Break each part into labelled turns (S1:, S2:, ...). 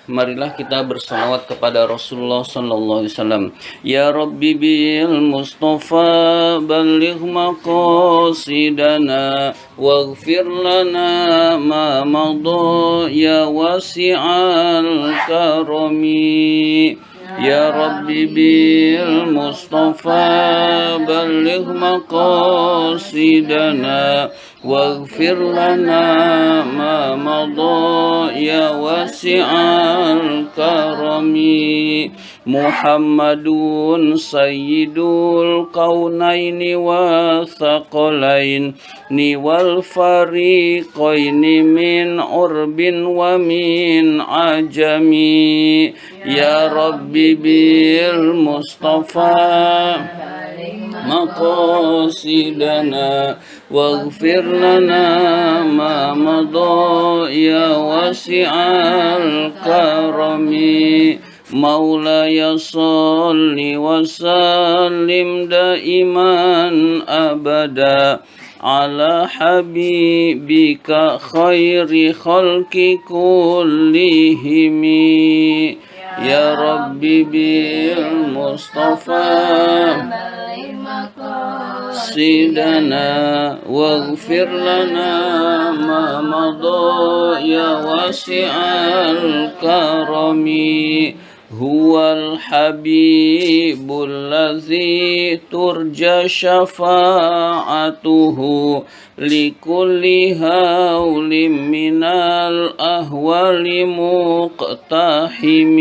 S1: Marilah kita bersalawat kepada Rasulullah sallallahu alaihi wasallam. Ya Rabbi bil Mustafa balligh maqasidana waghfir lana ma madha ya wasi'al karami. Ya Rabbi bil Mustafa balligh maqasidana waghfir lana ma madha ya wasi'al karami. Muhammadun sayyidul kaunaini wa thaqalaini wal fariqaini min urbin wa min ajami. Ya Rabbi bil Mustafa maqasidana waghfir lana ma madha ya wasi'al karami. Maulaya salli wa sallim daiman abada ala habibika khairi khalqi kullihimi. Ya Rabbi bil Mustafa sidana waghfir lana ma madha ya wasi'al karami. Huwal habibul ladzi turja syafa'atuhu likulli haulim minal ahwali muqtahimi.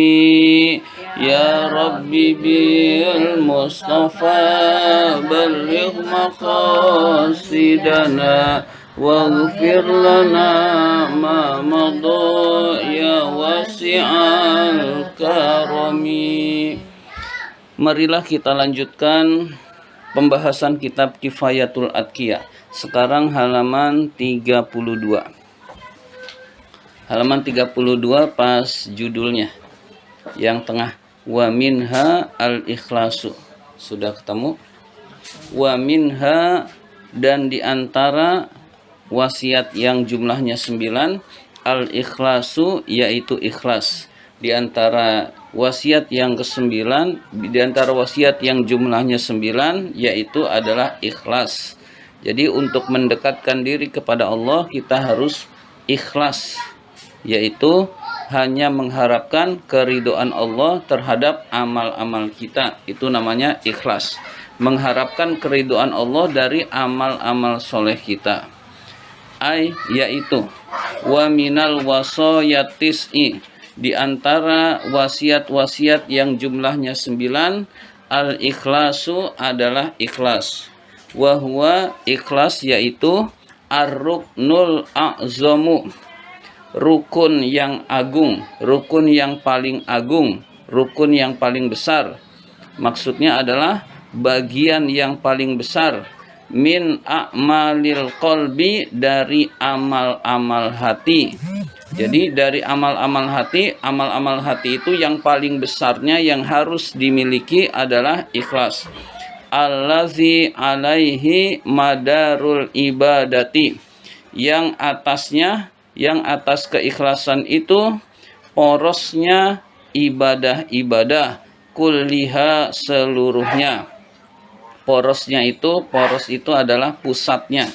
S1: Ya Rabbi bil Mustafa balligh maqasidana waghfir lana ma madha ya wasi'al karami. Marilah kita lanjutkan pembahasan kitab Kifayatul Adqiyah. Sekarang halaman 32. Halaman 32 pas judulnya yang tengah, wa minha al-ikhlasu. Sudah ketemu? Wa minha, dan diantara wasiat yang jumlahnya 9, al-ikhlasu, yaitu ikhlas. Di antara wasiat yang ke-9, di antara wasiat yang jumlahnya 9, yaitu adalah ikhlas. Jadi untuk mendekatkan diri kepada Allah kita harus ikhlas, yaitu hanya mengharapkan keridhaan Allah terhadap amal-amal kita. Itu namanya ikhlas. Mengharapkan keridhaan Allah dari amal-amal soleh kita. Yaitu wa minal wasayatis'i, di antara wasiat-wasiat yang jumlahnya 9, al-ikhlasu adalah ikhlas. Wa huwa, ikhlas yaitu ar-ruknul a'zamu, rukun yang agung, rukun yang paling agung, rukun yang paling besar. Maksudnya adalah bagian yang paling besar min a'malil qalbi, dari amal-amal hati. Jadi dari amal-amal hati itu yang paling besarnya yang harus dimiliki adalah ikhlas. Allazi alaihi madarul ibadati, yang atasnya, yang atas keikhlasan itu porosnya ibadah-ibadah kulliha, seluruhnya. Poros itu adalah pusatnya.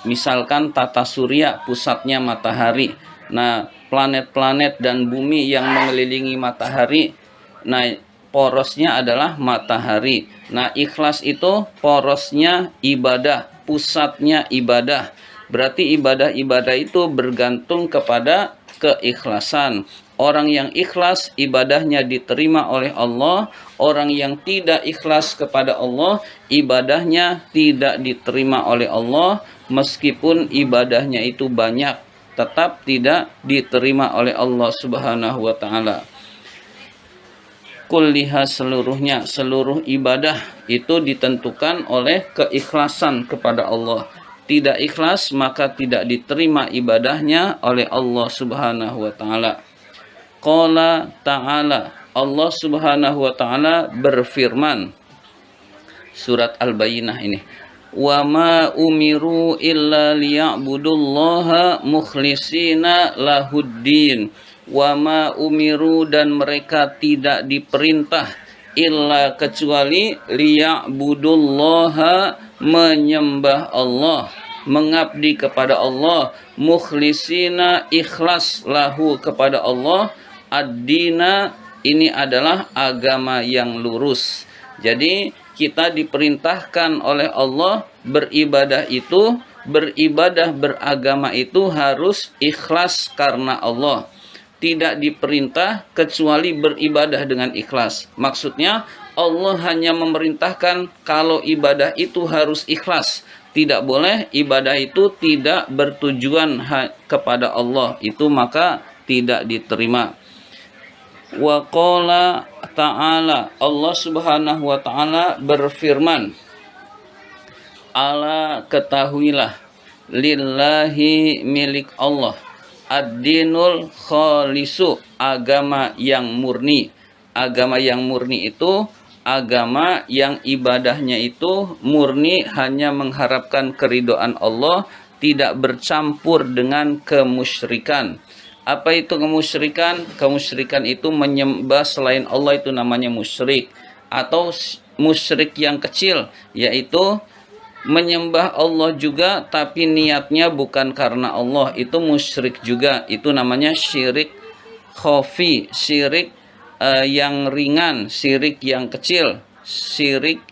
S1: Misalkan tata surya, pusatnya matahari. Nah, planet-planet dan bumi yang mengelilingi matahari, nah porosnya adalah matahari. Nah, ikhlas itu porosnya ibadah, pusatnya ibadah. Berarti ibadah-ibadah itu bergantung kepada keikhlasan. Orang yang ikhlas ibadahnya diterima oleh Allah. Orang yang tidak ikhlas kepada Allah ibadahnya tidak diterima oleh Allah. Meskipun ibadahnya itu banyak, tetap tidak diterima oleh Allah Subhanahu wa ta'ala. Kulliha, seluruhnya, seluruh ibadah itu ditentukan oleh keikhlasan kepada Allah. Tidak ikhlas maka tidak diterima ibadahnya oleh Allah Subhanahu wa ta'ala. Qala ta'ala, Allah Subhanahu wa ta'ala berfirman, surat Al-Bayyinah ini, wa ma umiru illa liya'budullaha mukhlishina lahuddin wa ma umiru, dan mereka tidak diperintah illa kecuali liya'budullaha, menyembah Allah, mengabdi kepada Allah, mukhlisina, ikhlas, lahu, kepada Allah, ad-dina, ini adalah agama yang lurus. Jadi kita diperintahkan oleh Allah beribadah itu, beribadah beragama itu harus ikhlas karena Allah. Tidak diperintah kecuali beribadah dengan ikhlas. Maksudnya Allah hanya memerintahkan kalau ibadah itu harus ikhlas. Tidak boleh ibadah itu tidak bertujuan kepada Allah, itu maka tidak diterima. Wa qala ta'ala, Allah Subhanahu wa ta'ala berfirman, ala ketahuilah, lillahi, milik Allah, ad-dinul khalisu, agama yang murni. Agama yang murni itu agama yang ibadahnya itu murni, hanya mengharapkan keridhaan Allah, tidak bercampur dengan kemusyrikan. Apa itu kemusyrikan? Kemusyrikan itu menyembah selain Allah, itu namanya musyrik. Atau musyrik yang kecil, yaitu menyembah Allah juga tapi niatnya bukan karena Allah, itu musyrik juga. Itu namanya syirik khafi, syirik yang ringan, syirik yang kecil, syirik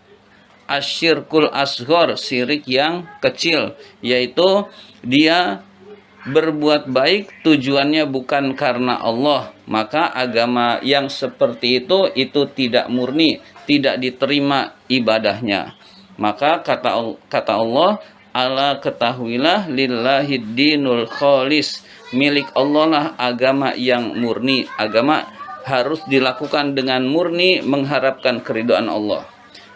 S1: asyirkul asghar, syirik yang kecil, yaitu dia berbuat baik tujuannya bukan karena Allah. Maka agama yang seperti itu tidak murni, tidak diterima ibadahnya. Maka kata Allah, ala ketahuilah, lillahid dinul khalis, milik Allah lah agama yang murni. Agama harus dilakukan dengan murni, mengharapkan keridhaan Allah.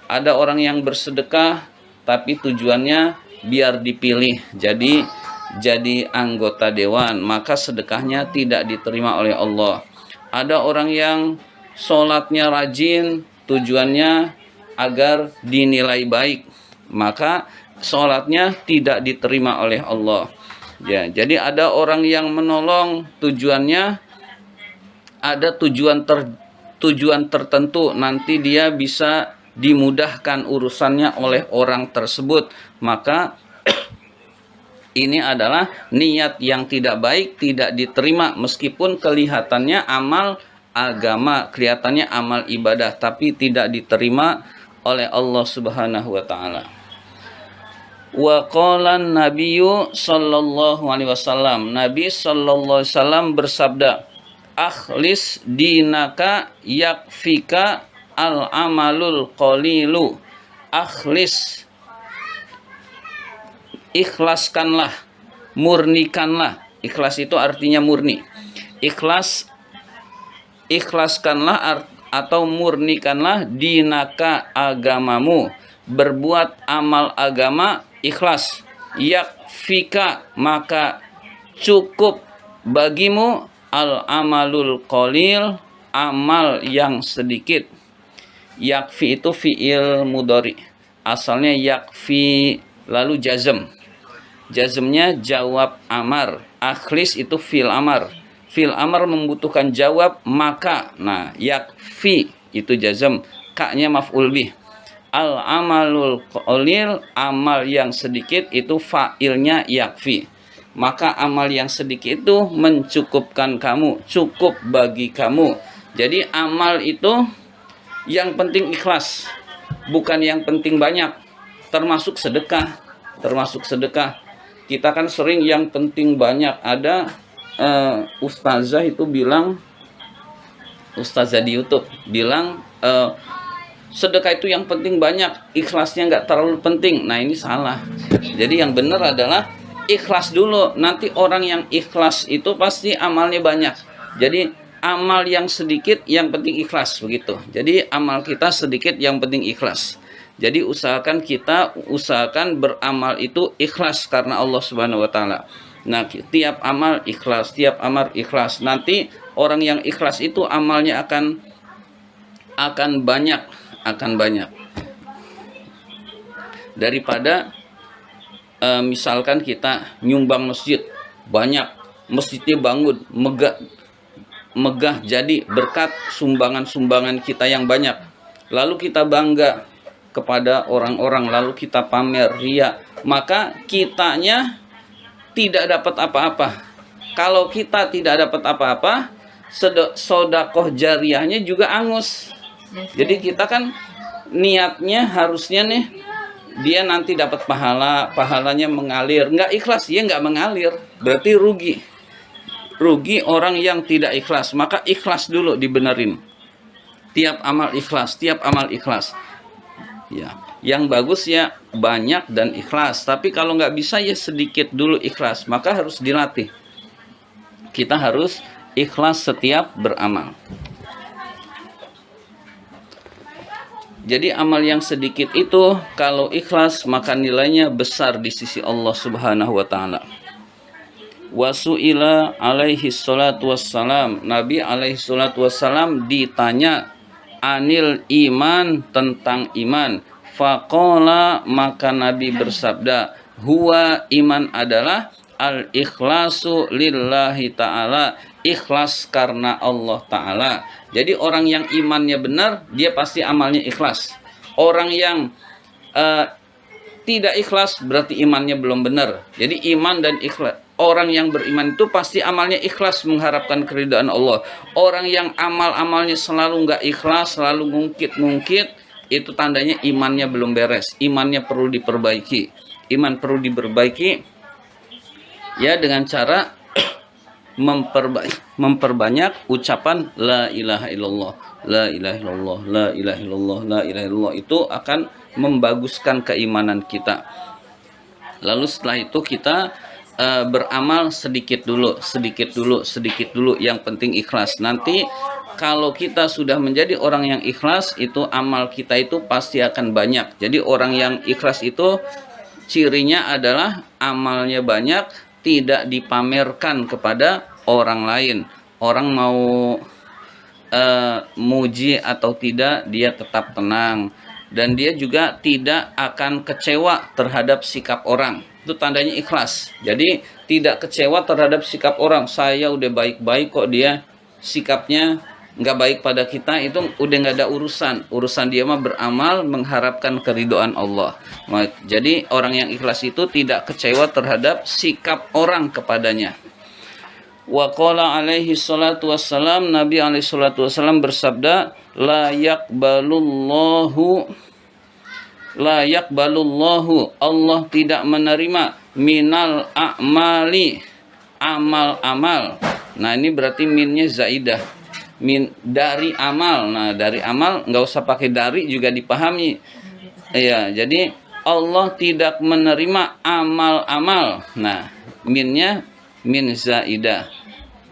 S1: Ada orang yang bersedekah tapi tujuannya biar dipilih jadi anggota dewan, maka sedekahnya tidak diterima oleh Allah. Ada orang yang sholatnya rajin, tujuannya agar dinilai baik, maka sholatnya tidak diterima oleh Allah. Ya, jadi ada orang yang menolong, tujuannya ada tujuan tertentu, nanti dia bisa dimudahkan urusannya oleh orang tersebut, maka ini adalah niat yang tidak baik, tidak diterima, meskipun kelihatannya amal agama, kelihatannya amal ibadah, tapi tidak diterima oleh Allah Subhanahu wa taala. Wa qala nabiyyu sallallahu alaihi wasallam, Nabi sallallahu alaihi wasallam bersabda, akhlis dinaka yakfika al amalul qalilu. Akhlis, ikhlaskanlah, murnikanlah. Ikhlas itu artinya murni. Ikhlaskanlah atau murnikanlah dinaka, agamamu, berbuat amal agama ikhlas. Yakfika, maka cukup bagimu, al amalul qalil, amal yang sedikit. Yakfi itu fi'il mudhari, asalnya yakfi lalu jazm. Jazmnya jawab amar. Akhlis itu fi'il amar. Fi'il amar membutuhkan jawab maka. Nah, yakfi itu jazm, ka-nya maf'ul bih. Al amalul qalil, amal yang sedikit, itu fa'ilnya yakfi. Maka amal yang sedikit itu mencukupkan kamu, cukup bagi kamu. Jadi amal itu yang penting ikhlas, bukan yang penting banyak. Termasuk sedekah. Kita kan sering yang penting banyak. Ada ustazah itu bilang, ustazah di YouTube bilang, sedekah itu yang penting banyak, ikhlasnya nggak terlalu penting. Nah, ini salah. Jadi yang benar adalah ikhlas dulu. Nanti orang yang ikhlas itu pasti amalnya banyak. Jadi amal yang sedikit yang penting ikhlas, begitu. Jadi amal kita sedikit yang penting ikhlas. Jadi usahakan beramal itu ikhlas karena Allah Subhanahu wa taala. Nah, tiap amal ikhlas. Nanti orang yang ikhlas itu amalnya akan banyak. Daripada misalkan kita nyumbang masjid banyak, masjidnya bangun megah, megah jadi berkat sumbangan-sumbangan kita yang banyak. Lalu kita bangga kepada orang-orang, lalu kita pamer ria, maka kitanya tidak dapat apa-apa. Kalau kita tidak dapat apa-apa, sodakoh jariahnya juga angus. Jadi kita kan niatnya harusnya nih dia nanti dapat pahala, pahalanya mengalir. Nggak ikhlas, dia nggak mengalir, berarti rugi orang yang tidak ikhlas. Maka ikhlas dulu dibenerin, tiap amal ikhlas. Ya, yang bagus ya banyak dan ikhlas. Tapi kalau nggak bisa ya sedikit dulu ikhlas. Maka harus dilatih. Kita harus ikhlas setiap beramal. Jadi amal yang sedikit itu kalau ikhlas maka nilainya besar di sisi Allah Subhanahu wa taala. Wasu'ila alaihi salatu wassalam, Nabi alaihi salatu wassalam ditanya anil iman, tentang iman. Faqala, maka Nabi bersabda, huwa, iman adalah al ikhlasu lillahi ta'ala, ikhlas karena Allah ta'ala. Jadi orang yang imannya benar, dia pasti amalnya ikhlas. Orang yang tidak ikhlas berarti imannya belum benar. Jadi iman dan ikhlas, orang yang beriman itu pasti amalnya ikhlas mengharapkan keridhaan Allah. Orang yang amal-amalnya selalu nggak ikhlas, selalu ngungkit-ngungkit, itu tandanya imannya belum beres. Imannya perlu diperbaiki. Iman perlu diperbaiki ya dengan cara memperbanyak ucapan la ilaha illallah, la ilaha illallah, la ilaha illallah, la ilaha illallah. Itu akan membaguskan keimanan kita. Lalu setelah itu kita beramal sedikit dulu. Yang penting ikhlas. Nanti kalau kita sudah menjadi orang yang ikhlas, itu amal kita itu pasti akan banyak. Jadi orang yang ikhlas itu cirinya adalah amalnya banyak, tidak dipamerkan kepada orang lain. Orang mau muji atau tidak, dia tetap tenang. Dan dia juga tidak akan kecewa terhadap sikap orang. Itu tandanya ikhlas. Jadi tidak kecewa terhadap sikap orang. Saya udah baik-baik kok, dia sikapnya nggak baik pada kita, itu udah nggak ada urusan dia mah beramal mengharapkan keridhaan Allah. Jadi orang yang ikhlas itu tidak kecewa terhadap sikap orang kepadanya. Wa qala alaihi salatu wassalam, Nabi alaihi salatu wassalam bersabda, la yaqbalullahu, Allah tidak menerima minal a'mali, amal-amal. Nah ini berarti minnya zaidah, min dari amal. Nah dari amal nggak usah pakai dari juga dipahami. Ya, jadi Allah tidak menerima amal-amal. Nah minnya min zaidah.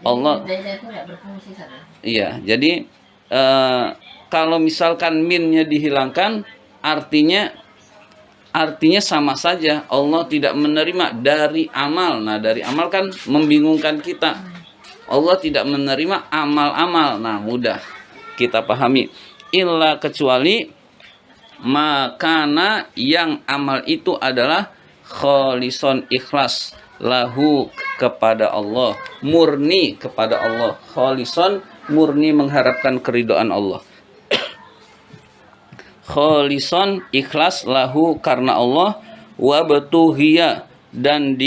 S1: Allah. Iya, jadi kalau misalkan minnya dihilangkan, artinya sama saja. Allah tidak menerima dari amal. Nah dari amal kan membingungkan kita. Allah tidak menerima amal-amal. Nah mudah kita pahami. Illa, kecuali makana yang amal itu adalah kholison, ikhlas, lahu, kepada Allah, murni kepada Allah. Kholison, murni mengharapkan keridhaan Allah. Kholison, ikhlas, lahu, karena Allah. Wabtuhiya, dan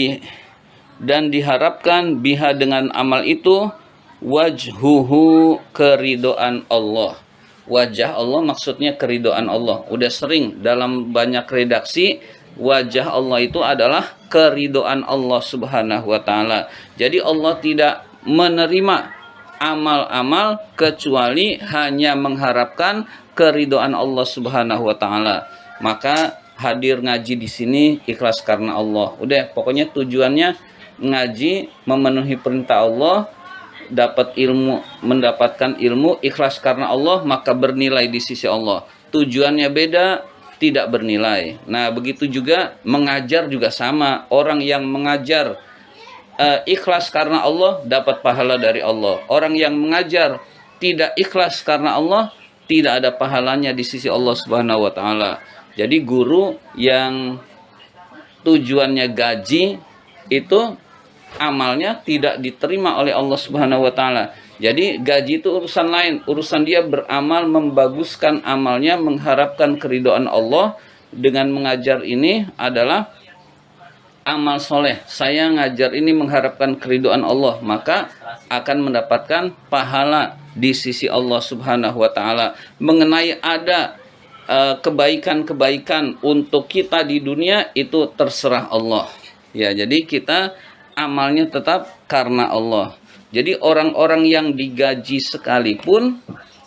S1: diharapkan biha, dengan amal itu, wajhuhu, keridhaan Allah. Wajah Allah maksudnya keridhaan Allah. Udah sering dalam banyak redaksi, wajah Allah itu adalah keridhaan Allah Subhanahu wa taala. Jadi Allah tidak menerima amal-amal kecuali hanya mengharapkan keridhaan Allah Subhanahu wa taala. Maka hadir ngaji di sini ikhlas karena Allah. Udah, pokoknya tujuannya ngaji memenuhi perintah Allah, dapat ilmu, mendapatkan ilmu, ikhlas karena Allah, maka bernilai di sisi Allah. Tujuannya beda, tidak bernilai. Nah begitu juga mengajar juga sama. Orang yang mengajar ikhlas karena Allah dapat pahala dari Allah. Orang yang mengajar tidak ikhlas karena Allah tidak ada pahalanya di sisi Allah Subhanahu wa taala. Jadi guru yang tujuannya gaji itu amalnya tidak diterima oleh Allah Subhanahu wa taala. Jadi gaji itu urusan lain, urusan dia beramal, membaguskan amalnya, mengharapkan keridhaan Allah. Dengan mengajar ini adalah amal soleh. Saya ngajar ini mengharapkan keridhaan Allah, maka akan mendapatkan pahala di sisi Allah Subhanahu wa taala. Mengenai ada kebaikan-kebaikan untuk kita di dunia, itu terserah Allah. Ya, jadi kita amalnya tetap karena Allah. Jadi orang-orang yang digaji sekalipun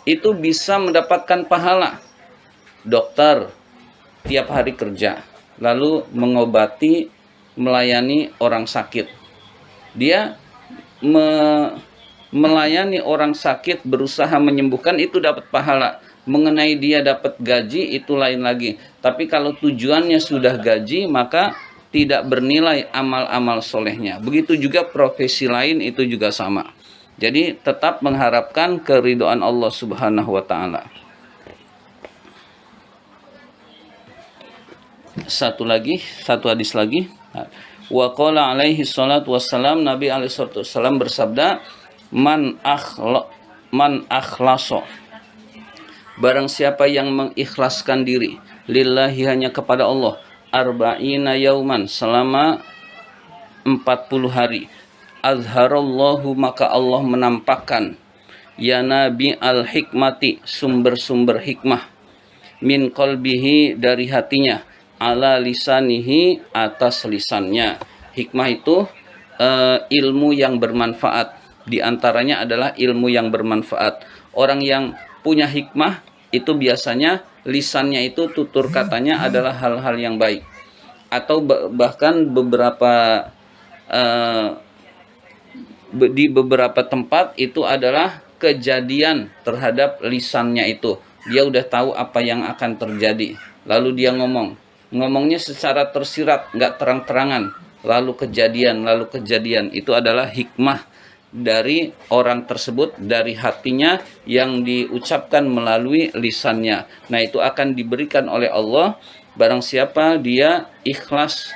S1: itu bisa mendapatkan pahala. Dokter tiap hari kerja, lalu mengobati, melayani orang sakit. Dia melayani orang sakit, berusaha menyembuhkan, itu dapat pahala. Mengenai dia dapat gaji, itu lain lagi. Tapi kalau tujuannya sudah gaji, maka tidak bernilai amal-amal solehnya. Begitu juga profesi lain itu juga sama. Jadi tetap mengharapkan keridhaan Allah Subhanahu wa taala. Satu hadis lagi. Wa qala alaihi salatu wassalam, Nabi alaihi salatu wassalam bersabda, man akhlaso, barang siapa yang mengikhlaskan diri lillahi, hanya kepada Allah, arba'ina yauman, selama 40 hari, azharallahu, maka Allah menampakkan, ya nabi al-hikmati, sumber-sumber hikmah, min qalbihi, dari hatinya, ala lisanihi, atas lisannya. Hikmah itu ilmu yang bermanfaat. Di antaranya adalah ilmu yang bermanfaat. Orang yang punya hikmah itu biasanya lisannya itu, tutur katanya adalah hal-hal yang baik. Atau bahkan di beberapa tempat itu adalah kejadian terhadap lisannya itu. Dia udah tahu apa yang akan terjadi, lalu dia ngomongnya secara tersirat, nggak terang-terangan, lalu kejadian. Itu adalah hikmah dari orang tersebut, dari hatinya yang diucapkan melalui lisannya. Nah, itu akan diberikan oleh Allah barang siapa dia ikhlas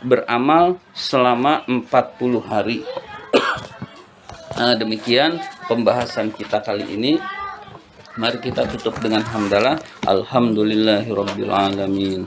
S1: beramal selama 40 hari. Nah, demikian pembahasan kita kali ini. Mari kita tutup dengan hamdalah. Alhamdulillahirabbil alamin.